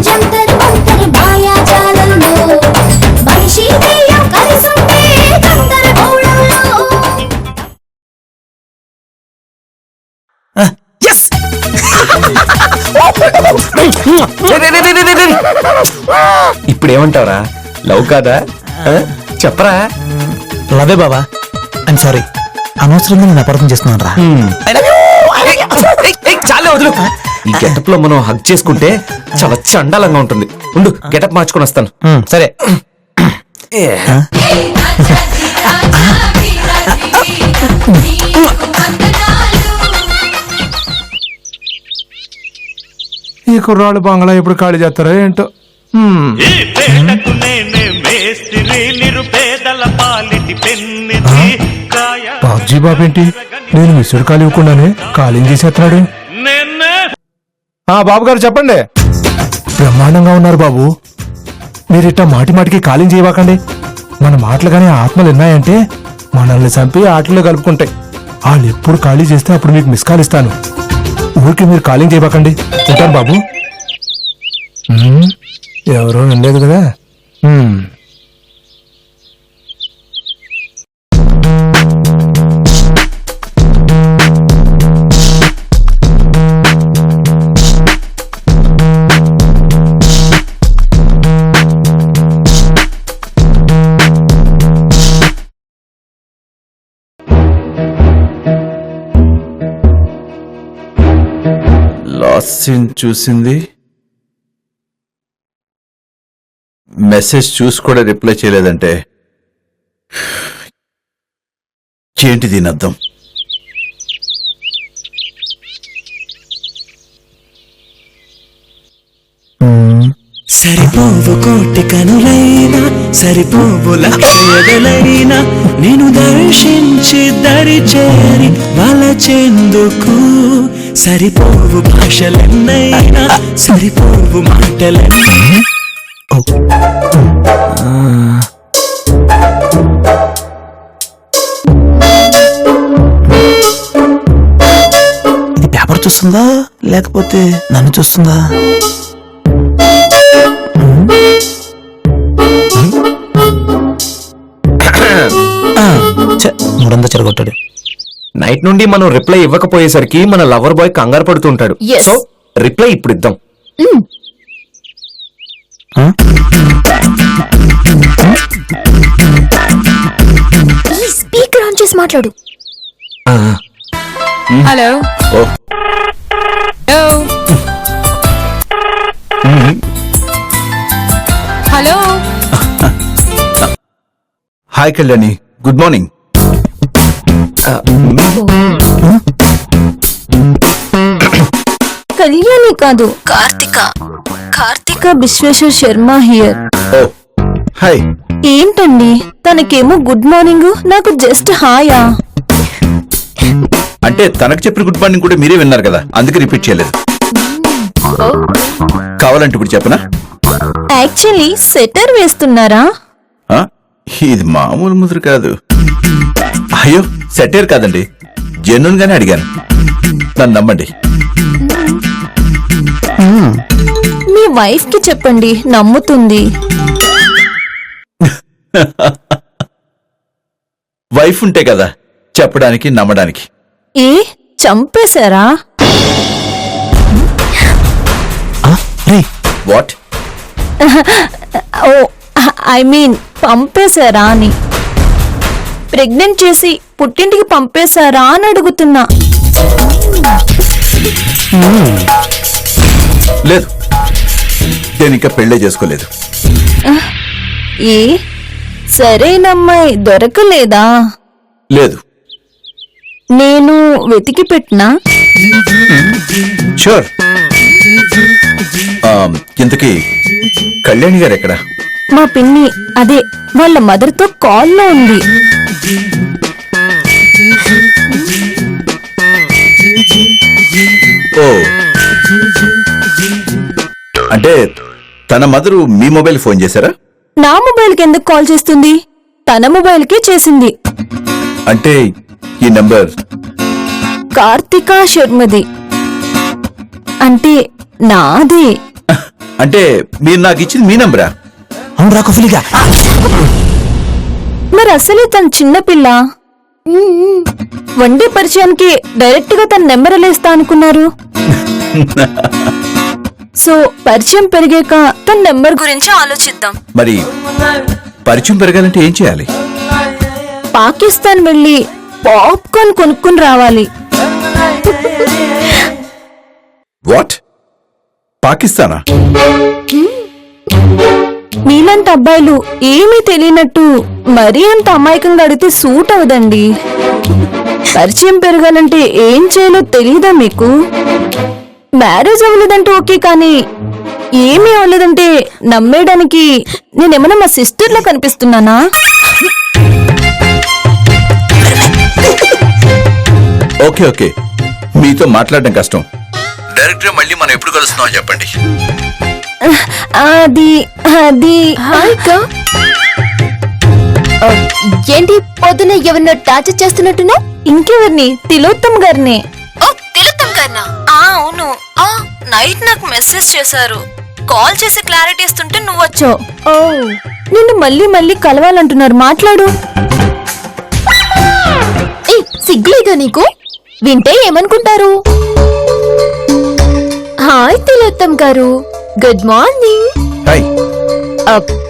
జంతర్ మంతర్ మాయాజాలంలో మనిషి దెయ్యం కలిసుంటే గందరగోళంలో. ఇప్పుడు ఏమంటావరా? లవ్ కాదా? చెప్పరా. లవే బాబా. ఐమ్ సారీ, అనవసరంగా నేను అపార్థం చేస్తున్నాను రా. చాలే వదులు. ఈ గెటప్ లో మనం హగ్ చేసుకుంటే చాలా చండాలంగా ఉంటుంది. ఉండు, గెటప్ మార్చుకొని వస్తాను. సరే. ఈ కుర్రాళ్ళు బంగ్లా ఎప్పుడు ఖాళీ చేస్తారో ఏంటో. బాబ్జీ బాబేంటి నేను మిస్డ్ కాల్ ఇవ్వకుండానే కాలింగ్ చేసేస్తున్నాడు. బాబు గారు చెప్పండి. బ్రహ్మాండంగా ఉన్నారు బాబు. మీరిట్టా మాటి మాటికి కాలింగ్ చేయవాకండి. మన మాటలు గానీ ఆత్మలు విన్నాయంటే మనల్ని చంపి ఆటల్లో కలుపుకుంటాయి. వాళ్ళు ఎప్పుడు ఖాళీ చేస్తే అప్పుడు మీకు మిస్ కాల్ ఇస్తాను. ఊరికి మీరు కాలింగ్ చేయబాకండి. ఉంటాను బాబు. ఎవరో వినలేదు కదా. లాస్ట్ సీన్ చూసింది, మెసేజ్ చూసి కూడా రిప్లై చేయలేదంటే ఏంటి దీని అర్థం? సరిపోవు కోటి కనులైనా, సరిపోవు లక్ష ఎదలైనా, నేను దర్శించి దరి చేరి వలచెందుకు. సరిపోవు భాషలెన్నైనా, సరిపోవు మాటలెన్నైనా. ఇది పేపర్ చూస్తుందా లేకపోతే నన్ను చూస్తుందా? మూడంతా చెరగొట్టాడు. నైట్ నుండి మనం రిప్లై ఇవ్వకపోయేసరికి మన లవర్ బాయ్ కంగారు పడుతుంటాడు. Yes. సో రిప్లై ఇప్పుడు ఇద్దాం. ఈ స్పీకర్ ఆన్ చేసి మాట్లాడు. హలో ఓ hello. Hi Kalyani, good morning. Kalyani కాదు, కార్తిక విశ్వేశ్వర్ శర్మ హియర్. ఓ హాయ్. ఏంటండి తనకేమో గుడ్ మార్నింగ్, నాకు జస్ట్ హాయా. అంటే తనకు చెప్పిన గుడ్ మార్నింగ్ కూడా మీరే విన్నారు కదా, అందుకే రిపీట్ చేయలేదు. కావాలంటే ఇప్పుడు చెప్పనా? యాక్చువల్లీ సెటర్ వేస్తున్నారా? ఆ? ఇది మామూలు ముదురు కాదు. అయ్యో సెటైర్ కాదండి, జెన్యూన్ గానే అడిగాను, నన్ను నమ్మండి. మీ వైఫ్ కి చెప్పండి, నమ్ముతుంది. వైఫ్ ఉంటే కదా చెప్పడానికి నమ్మడానికి. ఏ చంపేశారా? వాట్? ఓ ఐ మీన్ పంపేశారా అని. ప్రెగ్నెంట్ చేసి పుట్టింటికి పంపేశారా అని అడుగుతున్నా. లేదు, నేను ఇంకా పెళ్ళే చేసుకోలేదు. ఏ సరేనమ్మాయి దొరకలేదా? లేదు. నేను వెతికి పెట్టినా. షూర్. ఇంతకీ కళ్యాణి గారు ఎక్కడ? మా పిన్ని అదే వాళ్ళ మదర్ తో కాల్లో ఉంది. ఓ అంటే తన మదరు మీ మొబైల్ ఫోన్ చేశారా? నా మొబైల్ కి ఎందుకు కాల్ చేస్తుంది? తన మొబైల్ కే చేసింది. అంటే ఈ నంబర్ కార్తిక శర్మది అంటే నాదే. అంటే మీరు నాకు ఇచ్చింది మీ నంబరా? అవును రా కుఫిలిగా. మరి అసలే తను చిన్నపిల్ల. వన్డే పరిచయానికి డైరెక్ట్ గా తన నెంబర్ ఎలా ఇస్తా అనుకున్నారు? సో పరిచయం పెరిగాక తన నెంబర్ గురించి ఆలోచిద్దాం. మరి పరిచయం పెరగాలంటే ఏం చేయాలి? పాకిస్తాన్ వెళ్ళి పాప్కార్న్ కొనుక్కుని రావాలి. వాట్? పాకిస్తానా? మీలాంటి అబ్బాయిలు ఏమీ తెలియనట్టు మరీ అంత అమాయకంగా అడిగితే సూట్ అవదండి. పరిచయం పెరగాలంటే ఏం చేయాలో తెలీదా మీకు? మ్యారేజ్ అవ్వలేదంటే ఓకే, కానీ ఏమీ అవ్వలేదంటే నమ్మేయడానికి నేనేమన్నా మా సిస్టర్లా కనిపిస్తున్నానా? ఓకే ఓకే, మీతో మాట్లాడడం కష్టం. డైరెక్టర్ మళ్ళీ మనం ఎప్పుడు కలుస్తున్నాం చెప్పండి. అది అది ఏంటి పొద్దున ఎవరినో టార్చర్ చేస్తున్నట్టున్నా? ఇంకెవరిని? తిలోత్తమ్ గారిని. తిలోత్తమ్ గారినా? అవును. నైట్ నాకు మెసేజ్ చేశారు. కాల్ చేసి క్లారిటీ ఇస్తుంటే నువ్వు వచ్చావు. నిన్ను మళ్ళీ మళ్ళీ కలవాలంటున్నారు, మాట్లాడు. సిగ్గులేదా నీకు? వింటే ఏమనుకుంటారు? హాయ్ తిలోత్తమ్ గారు, good morning. Hi.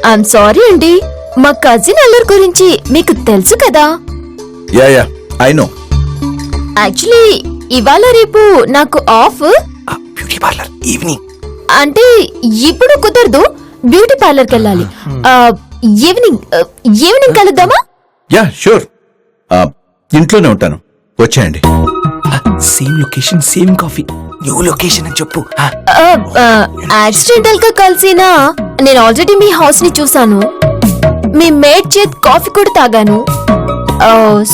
I'm sorry అండి, మా కజిన్ అల్లర్ గురించి మీకు తెలుసు కదా. Yeah yeah I know. Actually ఇవాళ రేపు నాకు ఆఫ్. Beauty parlour evening. అంటే ఇప్పుడు కుదరదు, బ్యూటీ పార్లర్కి వెళ్ళాలి. ఈవినింగ్ కలుద్దామా? Yeah sure. ఇంట్లోనే ఉంటాను, వచ్చేయండి. Same location same coffee, new location అని చెప్పు. యాక్సిడెంటల్ గా కలిసినా నేను ఆల్రెడీ మీ హౌస్ ని చూసాను, మీ మేడ్ చేత్ కాఫీ కూడా తాగాను.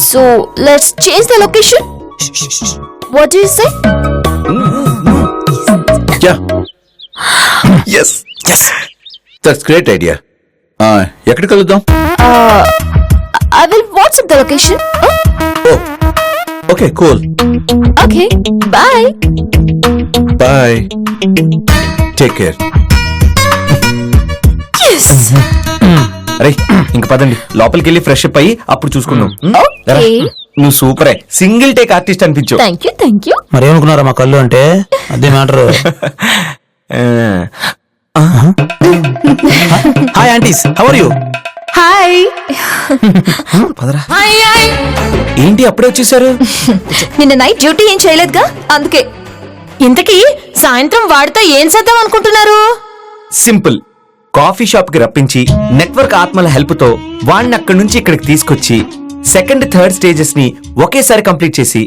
So let's change the location. What do you say? Yeah yes yes, that's great idea. ఎక్కడ కలుద్దాం? I will WhatsApp the location. Okay cool. Okay bye. Bye, take care. అరే ఇంక పదండి, లోపలికి వెళ్ళి ఫ్రెష్ అప్ అయ్యి అప్పుడు చూసుకుందాం. రా. నువ్వు సూపరే, సింగిల్ టేక్ ఆర్టిస్ట్ అనిపించు. Thank you. మరేమనుకున్నారా మా కళ్ళు అంటే? అదే matter. Hi aunties, how are you? Hi. పదరా. ఏంటి అప్పుడే వచ్చేసారు? నిన్న నైట్ డ్యూటీ ఏం చేయలేదుగా, అందుకే. ఇంతకీ సాయంత్రం వాడితో ఏం చేద్దాం అనుకుంటున్నారు? సింపుల్, కాఫీ షాప్ కి రప్పించి నెట్వర్క్ ఆత్మల హెల్ప్ తో వాడిని అక్కడి నుంచి ఇక్కడికి తీసుకొచ్చి సెకండ్ థర్డ్ స్టేజెస్ ని ఒకేసారి కంప్లీట్ చేసి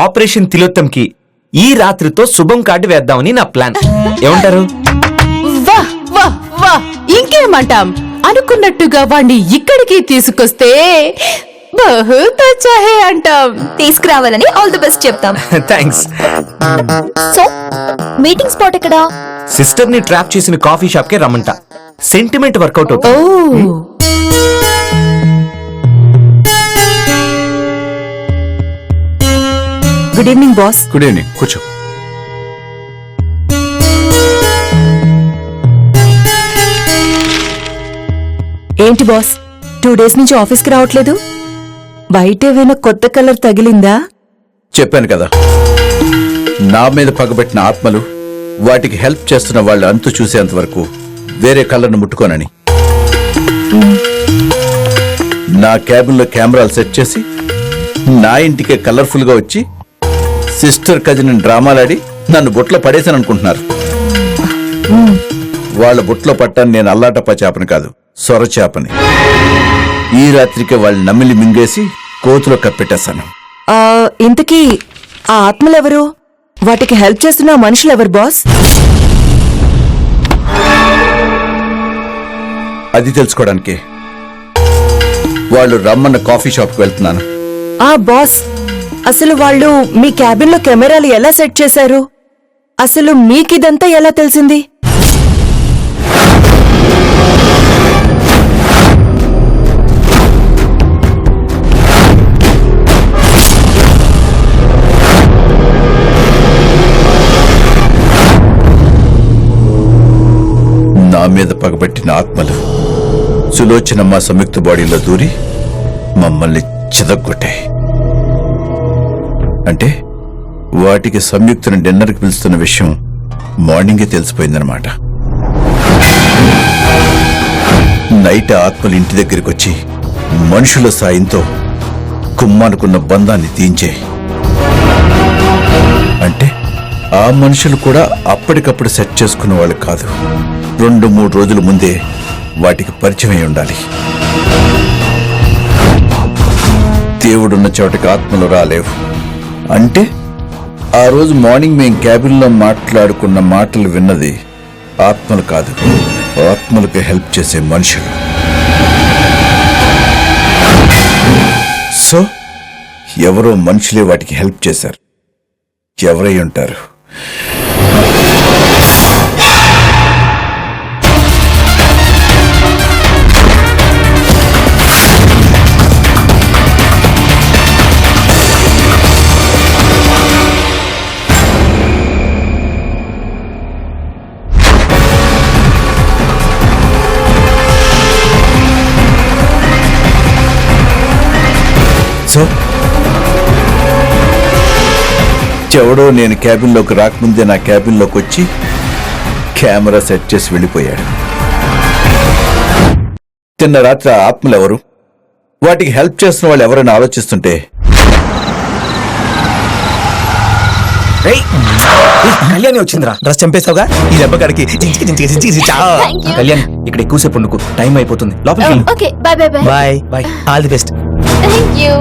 ఆపరేషన్ తిలోత్తమ్ కి ఈ రాత్రితో శుభం కార్డు వేద్దామని నా ప్లాన్. ఏమంటారు? వా వా వా, ఇంకేమంటాం? అనుకున్నట్టుగా వాణ్ణి ఇక్కడికి తీసుకొస్తే బహుత్ అచ్చా హే అంటాం. తీసుకురావాలని ఆల్ ది బెస్ట్ చెప్తాం. థ్యాంక్స్. సో మీటింగ్ స్పాట్ ఎక్కడా? సిస్టర్ ని ట్రాప్ చేసిన కాఫీ షాప్ కే రమ్మంట. సెంటిమెంట్ వర్కౌట్ ఓ అవుతుంది. Good evening boss. Good evening, కూర్చో. ఏంటి బాస్, 2 days నుంచి ఆఫీస్కి రావట్లేదు? బయట ఏమైనా కొత్త కలర్ తగిలిందా? చెప్పాను కదా, నా మీద పగబెట్టిన ఆత్మలు వాటికి హెల్ప్ చేస్తున్న వాళ్ళు అంతు చూసేంత వరకు వేరే కలర్ను ముట్టుకోనని. నా క్యాబిన్లో కెమెరాలు సెట్ చేసి నా ఇంటికే కలర్ఫుల్ గా వచ్చి సిస్టర్ కజిన్ డ్రామాలాడి నన్ను బుట్లో పడేశాను అనుకుంటున్నారు. వాళ్ళ బుట్లో పట్టాను నేను అల్లాటప్ప చేపని కాదు, సొర చేపని. ఈ రాత్రికే వాళ్ళు నమిలి మింగేసి కోతులో కప్పెట్టేశాను. ఇంతకీ ఆ ఆత్మలెవరు? వాటికి హెల్ప్ చేస్తున్న మనుషులెవరు బాస్? అది తెలుసుకోవడానికి వాళ్ళు రమ్మన్న కాఫీ షాప్కి వెళ్తున్నాను. బాస్, అసలు వాళ్ళు మీ క్యాబిన్ లో కెమెరాలు ఎలా సెట్ చేశారు? అసలు మీకిదంతా ఎలా తెలిసింది? నా మీద పగబట్టిన ఆత్మలు సులోచనమ్మ సంయుక్త బాడీలో దూరి మమ్మల్ని చితగ్గొట్టాయి. అంటే వాటికి సంయుక్తను డిన్నర్కి పిలుస్తున్న విషయం మార్నింగే తెలిసిపోయిందనమాట. నైట్ ఆత్మలు ఇంటి దగ్గరికి వచ్చి మనుషుల సాయంతో కుమ్మానుకున్న బంధాన్ని తీయించాయి. అంటే ఆ మనుషులు కూడా అప్పటికప్పుడు సెట్ చేసుకున్న వాళ్ళు కాదు. 2-3 రోజుల ముందే వాటికి పరిచయం అయి ఉండాలి. దేవుడున్న చోటకి ఆత్మలు రాలేవు. అంటే ఆ రోజు మార్నింగ్ మేం క్యాబిన్లో మాట్లాడుకున్న మాటలు విన్నది ఆత్మలు కాదు, ఆత్మలకు హెల్ప్ చేసే మనుషులు. సో ఎవరో మనుషులే వాటికి హెల్ప్ చేశారు. ఎవరై ఉంటారు? సో ఎవడో నేను క్యాబిన్లోకి రాకముందే నా క్యాబిన్లోకి వచ్చి కెమెరా సెట్ చేసి వెళ్ళిపోయాడు. తిన్న రాత్రి ఆ ఆత్మలు ఎవరు, వాటికి హెల్ప్ చేస్తున్న వాళ్ళు ఎవరైనా ఆలోచిస్తుంటే కళ్యాణి వచ్చిందిరా. డ్రెస్ చంపేశావుగా ఈ దెబ్బకాడికి. కళ్యాణ్ ఇక్కడ ఎక్కువసేపు ఉండుకు, టైం అయిపోతుంది. లోపలికి వెళ్ళు. Okay bye bye bye bye bye. All the best. Thank you.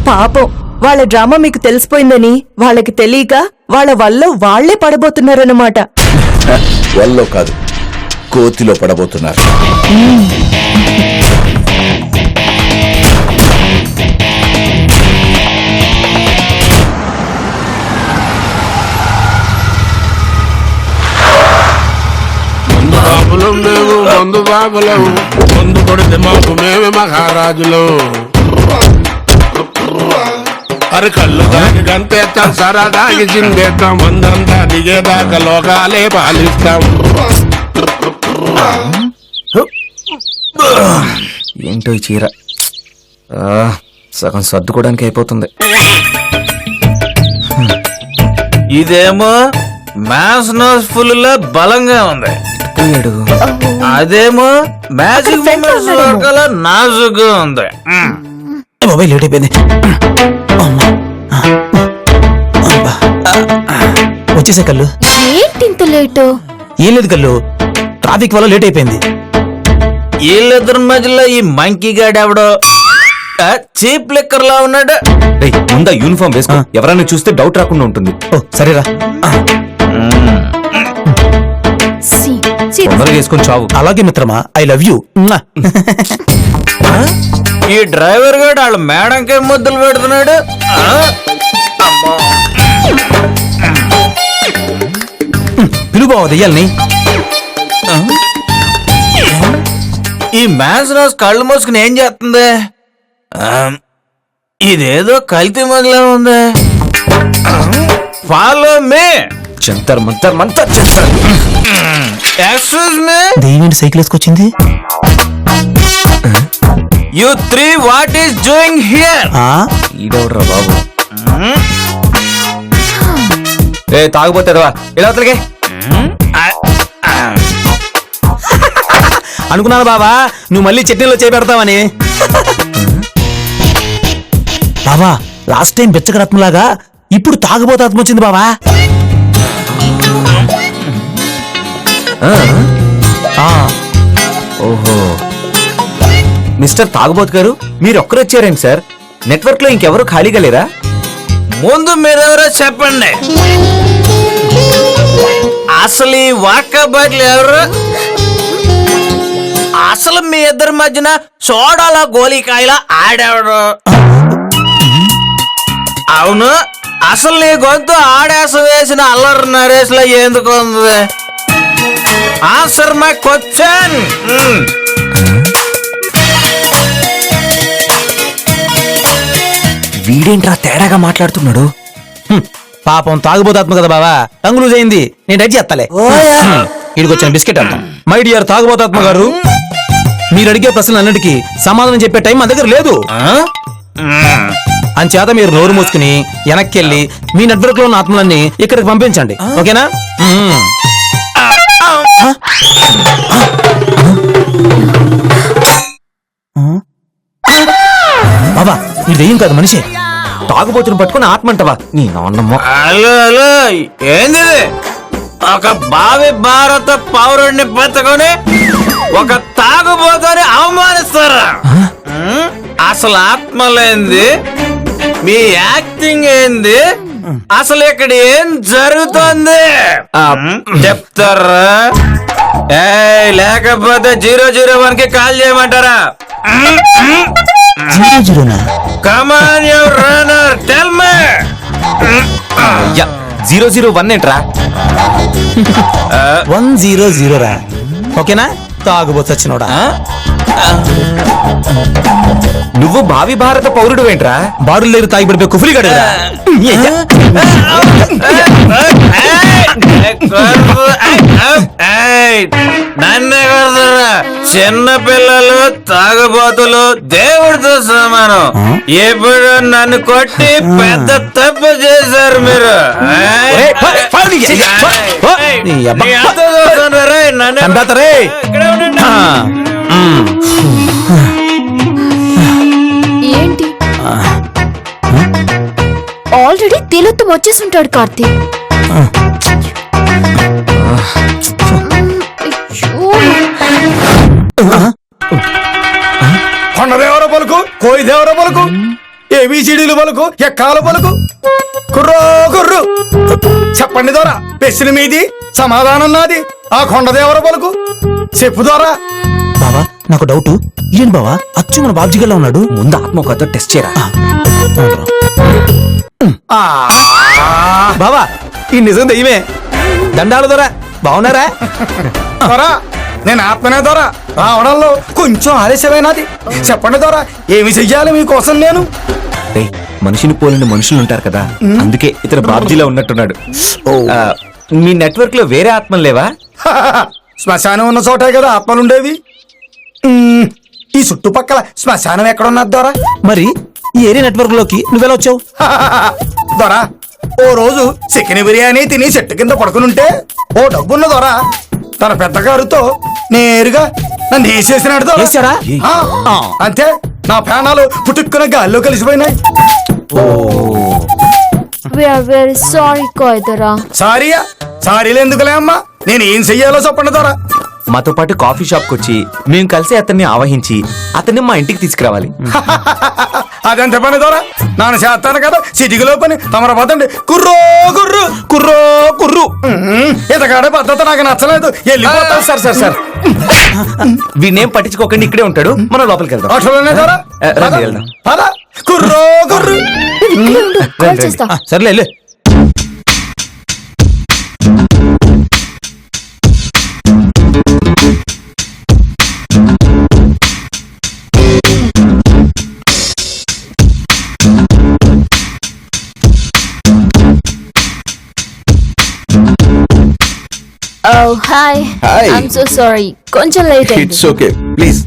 పాపం వాళ్ళ డ్రామా మీకు తెలిసిపోయిందని వాళ్ళకి తెలియక వాళ్ళ వల్ల వాళ్లే పడబోతున్నారన్నమాట. వాళ్ళలో కాదు, కోతిలో పడబోతున్నారు. బాబులు మేము మందు బాబులం, మందు కొడితే మాకు మేమే మహారాజులు. అరే కళ్ళు తాగి గంతేస్తాం, సరదాగి చిందేస్తాం, మందంతా దిగేదాకా లోకాలే పాలిస్తాం. ఏంటో ఈ చీర సగం సర్దుకోవడానికి అయిపోతుంది. ఇదేమో మ్యాస్ నోస్ ఫుల్ లా బలంగా ఉంది, అదేమో మ్యాజిక్ మూమెంట్స్ వర్కలా నాజుగా ఉంది. మొబైల్ లేట్ అయిపోయింది. వచ్చేసే కళ్ళు. ఏంటి ఇంత లేటు? ఏం లేదు కళ్ళు, ట్రాఫిక్ వల్ల లేట్ అయిపోయింది. వీళ్ళిద్దరి మధ్యలో ఈ మంకీ గాడు ఎవడో చీప్ లిక్కర్ లా ఉన్నాడు. ముందా యూనిఫామ్ వేసుకో, ఎవరైనా చూస్తే డౌట్ రాకుండా ఉంటుంది. ఓ సరేరా, తొందరగా వేసుకొని చావు. అలాగే మిత్రమా, ఐ లవ్ యూ. ఈ డ్రైవర్ గాడు వాళ్ళ మేడంకే ముద్దులు పెడుతున్నాడు. పిలుబావ దెయ్యాలని. ఈ మ్యాన్స్ రోజు కళ్ళు మూసుకుని ఏం చేస్తుంది? ఇదేదో కల్తీ మొదలే ఉంది. Follow me. జంతర్ మంతర్ మంతర్ జంతర్. Excuse me. దెయ్యం సైకిల్ వేసుకొచ్చింది. You three, what is doing here? ఈడవడరా బాబు. ఏ తాగుపోతారా ఇలా అతలికే. అనుకున్నాను బాబా నువ్వు మళ్ళీ చట్నీలో చేపెడతావని. బాబా లాస్ట్ టైం బెచ్చకరత్మలాగా ఇప్పుడు తాగబోతే ఆత్మ వచ్చింది బాబా. ఓహో మిస్టర్ తాగుబోతు గారు, మీరు ఒక్కరు వచ్చారేంటి సార్? నెట్వర్క్ లో ఇంకెవరు ఖాళీగా లేరా? ముందు మీరెవరో చెప్పండి. అసలు ఈ వాక్క బాటిల్ ఎవరు? అసలు మీ ఇద్దరి మధ్యన సోడాల గోలికాయల ఆడేవాడు? అవును, అసలు నీ గొంతు ఆడేస వేసిన అల్లరి నరేష్ లో ఎందుకు ఉంది? Answer my question. వీడేంట్రా తేడాగా మాట్లాడుతున్నాడు? పాపం తాగుబోతాత్మ కదా బావా, టంగు లూజ్ అయింది, నేను రెడీ చేస్తాలే. ఇడికొచ్చిన బిస్కెట్ అంట. మై డియర్ తాగుబోతాత్మ గారు, మీరు అడిగే ప్రశ్నలన్నిటికీ సమాధానం చెప్పే టైం మా దగ్గర లేదు. అంచేత మీరు నోరు మూసుకుని వెనక్కి వెళ్ళి మీ నెట్వర్క్ లో ఉన్న ఆత్మలన్నీ ఇక్కడికి పంపించండి, ఓకేనా? బాబా ఇది దెయ్యం కాదు, మనిషి. తాగుబోతుని పట్టుకుని ఆత్మంటవా? నీ నాన్నమ్మ. హలో హలో, ఏంది ఇది? ఒక భావి భారత పౌరుడిని పట్టుకొని ఒక తాగుబోతని అవమానిస్తారా? అసలు ఆత్మలేంది, మీ యాక్టింగ్ ఏంది, అసలు ఇక్కడ ఏం జరుగుతుంది చెప్తారా? లేకపోతే 001 కి కాల్ చేయమంటారా? Come on, you runner, tell me. 001 ఏంట్రా? 100 రా, ఓకేనా? తాగుబోతు వచ్చినోడా. నువ్వు భావి భారత పౌరుడు ఏంట్రా? బారులు లేరు తాగి పడిపోయి కుఫ్రీ గడరా. నన్నే కొడతారా? చిన్న పిల్లలు తాగుబోతులు దేవుడితో సమానం. ఎప్పుడు నన్ను కొట్టి పెద్ద తప్పు చేశారు మీరు. ఏంటి ఆల్రెడీ తిలోత్తం వచ్చేస్తుంటాడు కార్తీక్. కొండదేవర పలుకు, కోయి దేవర పలుకు, ఏబిసిడీలు పలుకు, ఎక్కాల పలుకు, కుర్రో కుర్రు. చెప్పండి ద్వారా ప్రశ్న మీది, సమాధానం నాది. ఆ కొండదేవర పలుకు చెప్పు ద్వారా. బావా నాకు డౌట్, ఏంటి బావా అచ్చు మన బాబ్జీ గల్లా ఉన్నాడు? ముందు ఆత్మ ఒక టెస్ట్ చేయరా. బావా ఈ నిజం దయ్యమే. దండాలు దొరా, బాగున్నారా? ద్వారా నేను ఆత్మనే ద్వారా రావడంలో కొంచెం ఆలస్యమైనది. చెప్పండి ద్వారా ఏమి చెయ్యాలి మీకోసం నేను? మనిషిని పోలిన మనుషులు ఉంటారు కదా, అందుకే ఇతను బాబ్జీలో ఉన్నట్టున్నాడు. మీ నెట్వర్క్ లో వేరే ఆత్మలు లేవా? శ్మశానం ఉన్న చోటే కదా ఆత్మలుండేవి. ఈ చుట్టుపక్కల శ్మశానం ఎక్కడున్నది ద్వారా? మరి ఈ ఏరియా నెట్వర్క్ లోకి నువ్వెలా వచ్చావు? ద్వారా ఓ రోజు చికెన్ బిర్యానీ తిని చెట్టు కింద పడుకునుంటే ఓ డబ్బున్న ద్వారా తన పెద్ద కారుతో నేరుగా నన్ను వేసేసినాడు ద్వారా. వేశాడా? అంతే, నా ప్రాణాలు పుట్టుక్కున గాల్లో కలిసిపోయినాయి. Very sorry కోయిదరా. సారీయా? సారీలు ఎందుకులే అమ్మా, నేను ఏం చెయ్యాలో చెప్పండి ద్వారా. మాతో పాటు కాఫీ షాప్ కు వచ్చి మేము కలిసి అతన్ని ఆవహించి అతన్ని మా ఇంటికి తీసుకురావాలి. అదంత పని ద్వారా నాన్న చేస్తాను కదా సిటికిలో పని. తమర పదండి. కుర్రో కుర్రు, కుర్రో కుర్రు. ఇంతకాడే పద్ధతి నాకు నచ్చలేదు. వెళ్ళిపోతా. సార్ సార్ సార్, వీణేం పట్టించుకోకండి, ఇక్కడే ఉంటాడు. మనం లోపలికి వెళ్దాం. అట్లనే ద్వారా రండి వెళ్దాం. పద. కుర్రో కుర్రు. కాల్ చేస్తా. సర్లే వెళ్ళు. Oh, hi. Hi. I'm so sorry. కొంచెం లేట్ అయింది. It's okay, please.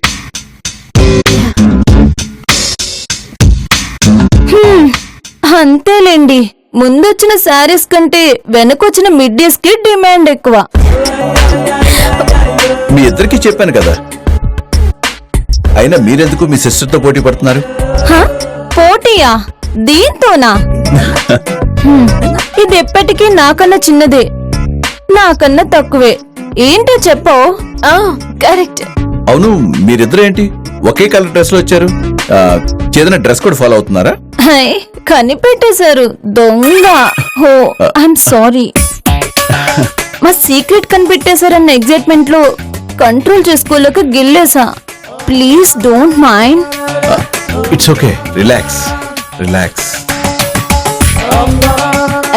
అంతేలేండి, ముందొచ్చిన శారీస్ కంటే వెనకొచ్చిన మిడ్డీస్ కి డిమాండ్ ఎక్కువ. మీ ఇద్దరికి చెప్పాను కదా. అయినా మీరెందుకు మీ సిస్టర్ తో పోటీ పడుతున్నారు? హ? పోటీయా? దీంతోనా? ఇది ఎప్పటికీ నాకన్నా చిన్నదే, నాకన్నా తక్కువే. ఏంటో చెప్పవు? కరెక్ట్. అవును, మీరిద్దరు ఏంటి ఒకే కలర్ డ్రెస్ లో వచ్చారు? ఏదైనా డ్రెస్ కోడ్ ఫాలో అవుతున్నారా? హై, కనిపెట్టేశారు దొంగ. హో, ఐఎమ్ సారీ. మా సీక్రెట్ కనిపెట్టేశారన్న ఎగ్జైట్మెంట్ లో కంట్రోల్ చేసుకోలేక గిల్లేసా. Please don't mind. It's okay, relax relax.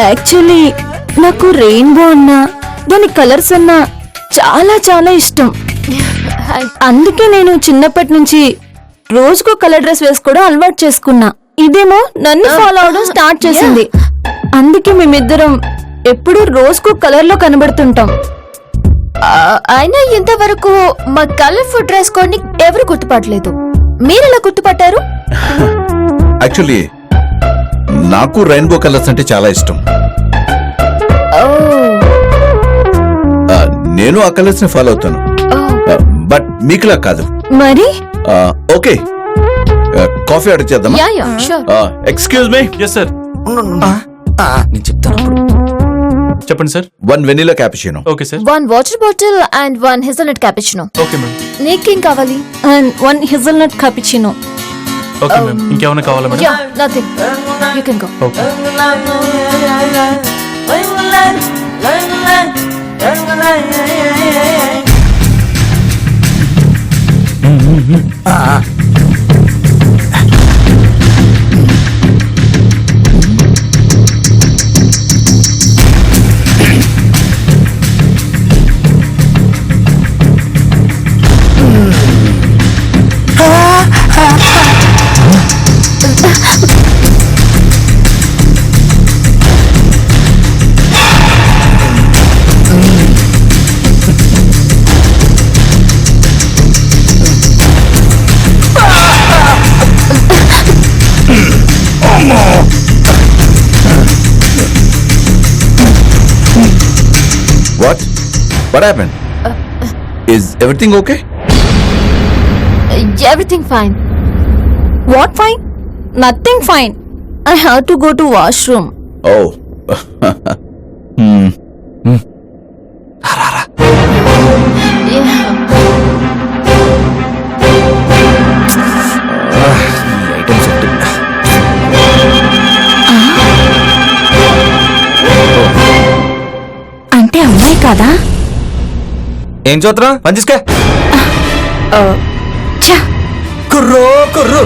Actually నాకు రెయిన్బో అన్నా దాని కలర్స్ అన్నా చాలా చాలా ఇష్టం. అందుకే నేను చిన్నప్పటి నుంచి రోజుకో కలర్ డ్రెస్ వేసుకోవడం అలవాటు చేసుకున్నా. ఇదేమో నన్ను ఫాలో అవడం స్టార్ట్ చేసింది. అందుకే మేమిద్దరం ఎప్పుడు రోజుకు కలర్ లో కనబడుతుంటాం. అయినా ఇంతవరకు మా కలర్ఫుల్ డ్రెస్ కోడ్ ని ఎవరు గుర్తుపట్టలేదు. మీరెలా గుర్తుపట్టారు? యాక్చువల్లీ నాకు రెయిన్బో కలర్స్ అంటే చాలా ఇష్టం. నేను ఆ కలర్స్ ని ఫాలో అవుతాను, బట్ మీకులా కాదు. మరి ఓకే, కాఫీ ఆర్డర్ చేద్దామా? Yeah yeah sure. Excuse me. Yes sir, నేను చెప్తాను. చెప్పండి sir. 1 vanilla cappuccino. Okay sir. 1 water bottle and 1 hazelnut cappuccino. Okay ma'am. నీకేం కావాలి? And 1 hazelnut cappuccino. Okay ma'am. ఇంకేమైనా కావాలా madam? Yeah nothing, you can go. Okay. What happened? Is everything okay? Everything fine. What fine? Nothing fine. I have to go to washroom. Oh. అంటే అమ్మాయి కదా? ఏం చూస్తున్నావు? పని చూసుకో. ఛ! కుర్రో కుర్రు